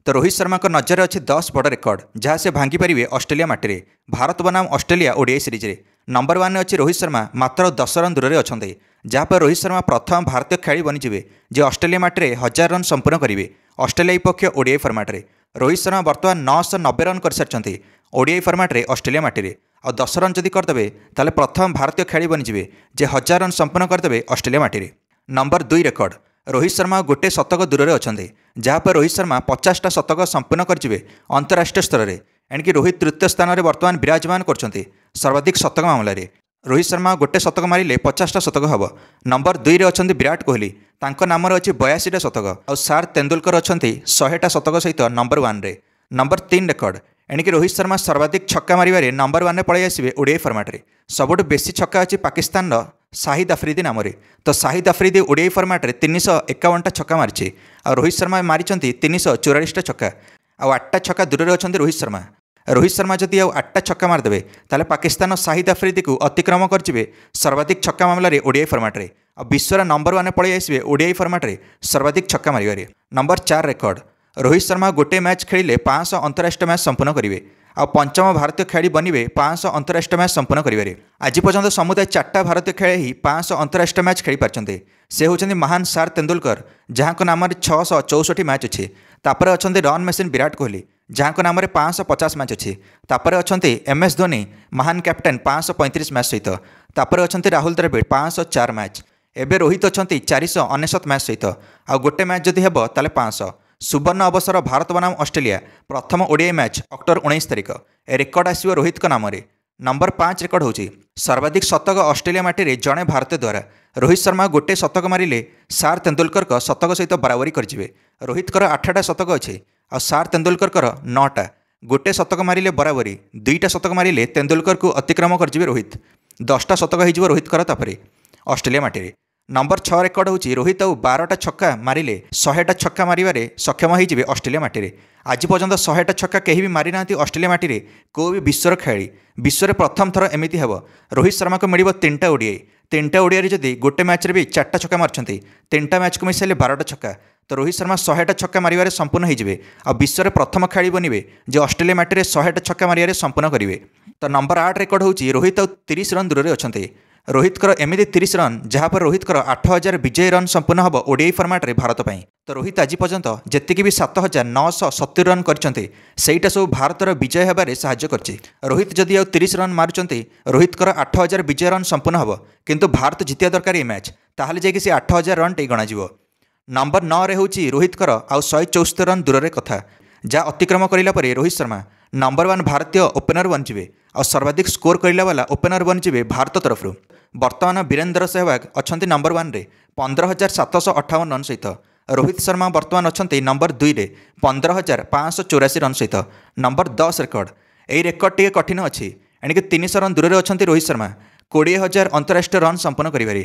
तो रोहित शर्मा को नजर अच्छी 10 बड़ रेकर्ड जहाँ से भांगी पारे ऑस्ट्रेलिया माटी में। भारत बनाम ऑस्ट्रेलिया ओडीआई सीरीज रे नंबर 1 अच्छी रोहित शर्मा मात्र 10 रन दूर में अच्छा, जहाँपर रोहित शर्मा प्रथम भारतीय खेली बनीजे जे ऑस्ट्रेलिया माटी में 1000 रन संपूर्ण करेंगे ऑस्ट्रेलिया पक्ष ओडीआई फर्माट रे। रोहित शर्मा बर्तमान 990 रन कर सारी ओडीआई फर्माट रे ऑस्ट्रेलिया माटी में। और 10 रन जदि करदे ताले प्रथम भारतीय खेली बनीजे जे 1000 रन संपूर्ण करदे ऑस्ट्रेलिया माटी में। नंबर 2 रेकर्ड रोहित शर्मा गोटे शतक दूर में अच्छा, जहाँपर रोहित शर्मा 50टा शतक संपूर्ण करेंगे अंतर्राष्ट्रीय स्तर में। एणिकी रोहित तृतीय स्थान में बर्तमान विराजमान कर सर्वाधिक शतक मामलें। रोहित शर्मा गोटे शतक मारे 50टा शतक हम। नंबर 2 रे अच्छा विराट कोहली, तांको नामर अच्छी 82टा शतक। और सर तेंदुलकर अच्छा 100टा शतक सहित नंबर 1 रे। नंबर 3 रेकर्ड एणिकी रोहित शर्मा सर्वाधिक छक्का मारे नंबर 1 पलि आसवे ओडीआई फर्माट रे। सबुठ बेसी छक्का अच्छी पाकिस्तान शाहिद अफरीदी नाम। तो शाहिद अफरीदी ओडीआई फर्माट रे 351टा छक्का मारी। और रोहित शर्मा मारी 344टा छक्का। आ 8टा छक्का दूर में अच्छा रोहित शर्मा। रोहित शर्मा जदि 8टा छक्का मारिदेवे ताले पाकिस्तान शाहिद अफरीदी को अतिक्रम करेंगे सर्वाधिक छक्का मामलें ओडीआई फर्माट रे। और विश्वर नंबर 1 पलि आसवे ओडीआई फर्माट रे सर्वाधिक छक्का मारे। नंबर 4 रेकर्ड रोहित शर्मा गोटे मैच खेलिले 500 अंतर्राष्ट्रीय मैच संपूर्ण करेंगे। आ पंचम भारतीय खेली बनवे 500 अंतर्राष्ट्रीय मैच संपूर्ण करेंगे। आज पर्यंत समुदाय 4टा भारतीय खेले ही 500 अंतर्राष्ट्रीय मैच खेली पार्टी। से होती महान सर तेंदुलकर जहाँ नाम 664 मैच अच्छी। तापर अच्छा रन मेसीन विराट कोहली जहाँ नाम 550 मैच अच्छी। तापर अच्छा MS धोनी महान कैप्टेन 535 मैच सहित। तापर अच्छा राहुल द्रविड़ 504 मैच। एवं रोहित अच्छा 499 मैच सहित। आ गोटे मैच जदि हे ताले 500। सुवर्ण अवसर भारत बनाम ऑस्ट्रेलिया प्रथम ओडीआई मैच अक्टोबर 19 तारिख ए रेकर्ड आसो रोहित का नाम। नंबर 5 रेकर्ड होची सर्वाधिक शतक ऑस्ट्रेलिया माटी रे जड़े भारतीय द्वारा। रोहित शर्मा गोटे शतक मारे सर तेंदुलकर का शतक सहित बराबरी करेंगे। रोहित 8टा शतक अच्छे और सर तेंदुलकर 9टा। गोटे शतक मारे बराबरी, 2टा शतक मारे तेंदुलकर को अतिक्रम करेंगे रोहित। 10टा शतक हो रोहित ऑस्ट्रेलिया माटी रे। नंबर 6 रेकर्ड होची रोहित 12टा छक्का मारे 100टा छक्का मारे सक्षम होइजिबे ऑस्ट्रेलिया माटी रे। आज पर्यंत 100टा छक्का कहीं भी मारी ना ऑस्ट्रेलिया माटी रे को भी विश्वर खेली। विश्व प्रथम थर एमती हे रोहित शर्मा को मिल 3टा ओडीआई। 3टा ओडीआई जदि गोटे मैच रे भी 4टा छक्का मार्चंती 3टा मैच को मिसाइले 12टा छक्का। तो रोहित शर्मा 100टा छक्का मारे संपूर्ण होइजिबे। आ विश्व प्रथम खेली बनवे जे ऑस्ट्रेलिया माटी रे 100टा छक्का मारे संपूर्ण करेंगे। तो नंबर 8 रेकर्ड होची रोहित 30 रन दूर में अच्छा। रोहित एमती 30 रन जहाँ पर रोहित 8000 विजयी रन संपूर्ण हम ओडीआई फर्माट रे भारत पाई। तो रोहित आज पर्यंत जी भी 7970 रन करटा सब भारत विजय होबार साहाय्य करछि। रोहित जदि 30 रन मारुंट रोहित 8000 विजय रन संपूर्ण हम किंतु भारत जितिया दरकार ये मैच ताहले जाकि से 8000 रन टे गणाजिवो। नंबर 9 रे होची रोहित और 174 रन दूर रे कथा जहाँ अतिक्रम करिला परे रोहित शर्मा नंबर 1 भारतीय ओपनर बनिजिबे और सर्वाधिक स्कोर करिला वाला ओपनर बनिजिबे भारत तरफ। वर्तमान वीरेंद्र सहवाग अच्छा नंबर 1 रे 15758 रन सहित। रोहित शर्मा वर्तमान अच्छा नंबर 2 रे 15584 रन सहित। नंबर 10 रेकर्ड यही रेकर्ड टी कठिन अच्छी एणिक 300 रन दूर में अच्छा रोहित शर्मा 20000 अंतर्राष्ट्रीय रन संपूर्ण करेंगे।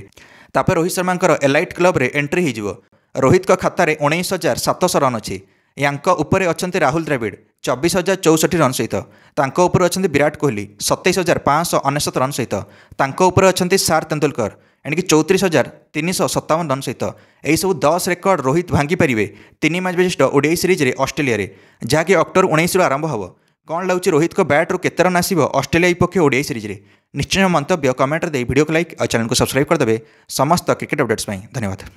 तापर रोहित शर्मा एलाइट क्लब रे एंट्री हो रोहित खाता 19700 रन अच्छी। यांक उपरे अच्छा राहुल द्रविड़ 24064 रन सहित। तांको ऊपर अच्छा विराट कोहली 27599 रन सहित। तांको ऊपर अच्छा सर तेंदुलकर एणिकी 34357 रन सहित। यही सब 10 रेकर्ड रोहित भांगी पारे 3 मैच विशिष्ट ओडीआई सीरीज रे ऑस्ट्रेलिया रे जहाँकि अक्टोबर 19 आरंभ हम। कौन लगुच रोहित को बैट रू केते रन आसो ऑस्ट्रेलिया पक्ष ओडीआई सीरीज रे? निश्चय मंतव्य कमेंट दे वीडियो को लाइक और चैनल को सब्सक्राइब करदे। समस्त क्रिकेट अपडेट्स धन्यवाद।